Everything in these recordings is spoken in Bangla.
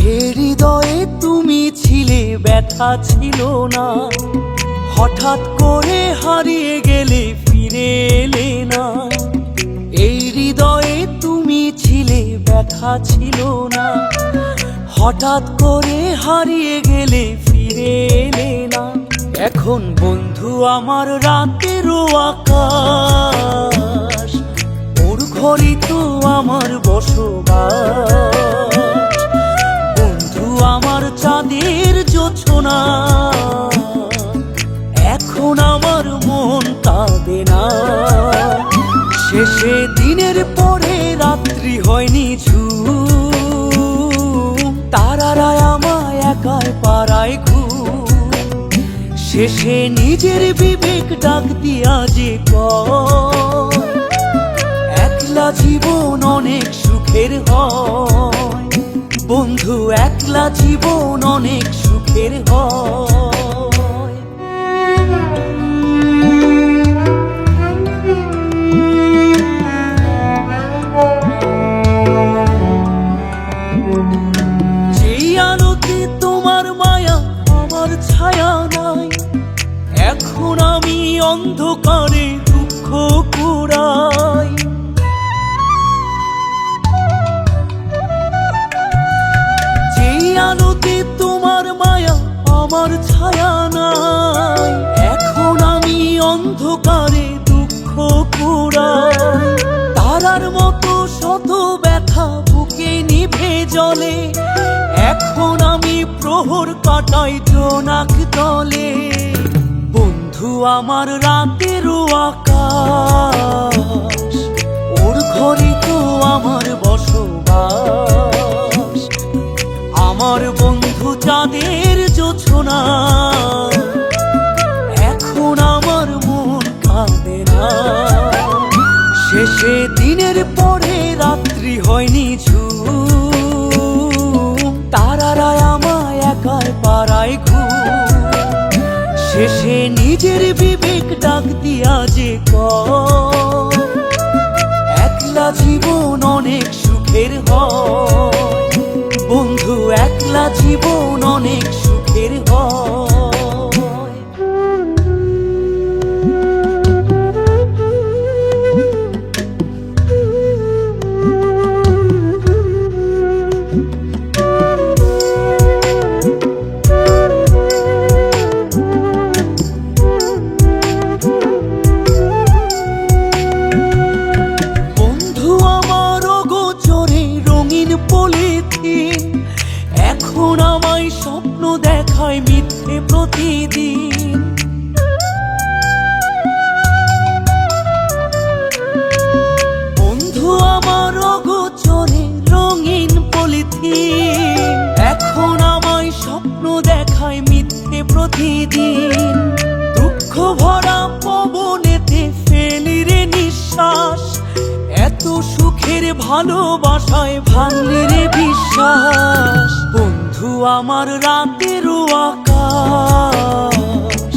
হৃদয়ে তুমি ছিলে, ব্যথা ছিল না। হঠাৎ করে হারিয়ে গেলে, ফিরে এলে না। এই হৃদয়ে তুমি ছিলে, ব্যথা ছিল না। হঠাৎ করে হারিয়ে গেলে, ফিরে এলে না। এখন বন্ধু আমার রাতেরও আকাশ, ওর ঘরই তো আমার বসবাস। বন্ধু আমার চাঁদের জোছনা, এখন আমার মন কাঁদে না। শেষে দিনের পরে রাত্রি হয়নি ঝুম, তারারা আমায় একাই পাড়ায় ঘুম। শেষে নিজের বিবেক ডাক দিয়া যে কয়, একলা জীবন অনেক সুখের হয়। বন্ধু একলা জীবন অনেক সুখের হয়। যেই আলোতে তোমার মায়া আমার ছায়া নাই, এখন আমি অন্ধকারে দুঃখ কুড়াই। যেই আলোতে তোমার মায়া আমার ছায়া নাই, এখন আমি অন্ধকারে দুঃখ কুড়াই। তারার মতো শত ব্যথা বুকে নিভে জ্বলে, এখন আমি প্রহর কাটাই জোনাক তলে। বন্ধু আমার রাতেরও আকাশ, ওর ঘরে তো আমার বসবাস। আমার বন্ধু চাঁদের জোছনা, এখন আমার মন কাঁদে না। শেষে দিনের পরে রাত্রি হয়নি ঝুম, তারারা আমায় একাই পাড়ায় ঘুম। শেষে নিজের বিবেক ডাক দিয়া যে কয়, একলা জীবন অনেক সুখের হয়। বন্ধু একলা জীবন অনেক সুখের হয়। এখন আমায় স্বপ্ন দেখায় মিথ্যে প্রতিদিন। বন্ধু আমার অগোচরে রঙিন পলিথিন, এখন আমায় স্বপ্ন দেখায় মিথ্যে প্রতিদিন। দুঃখ ভরা পবনেতে ফেলি রে নিঃশ্বাস, এত সুখের ভালোবাসায় ভাঙলি রে বিশ্বাস। বন্ধু আমার রাতেরও আকাশ,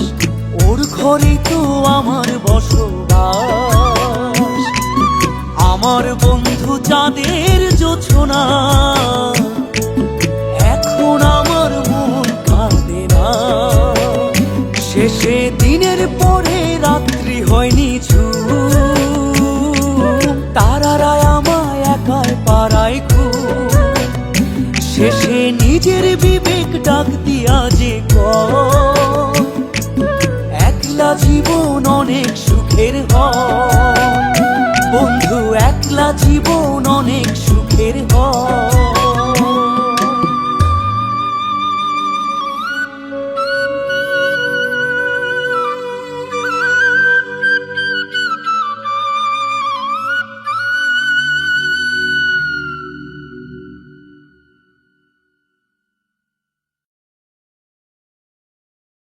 ওর ঘরে তো আমার বসবাস। আমার বন্ধু চাঁদের জোছনা, এখন আমার মন কাঁদে না। শেষে দিনের পরে রাত্রি হয়নি ঝুম, তারারা আমায় একাই পাড়ায় ঘুম। শেষে নিজের বিবেক ডাক দিয়া যে কয়, একলা জীবন অনেক সুখের হয়। বন্ধু একলা জীবন অনেক সুখের হয়।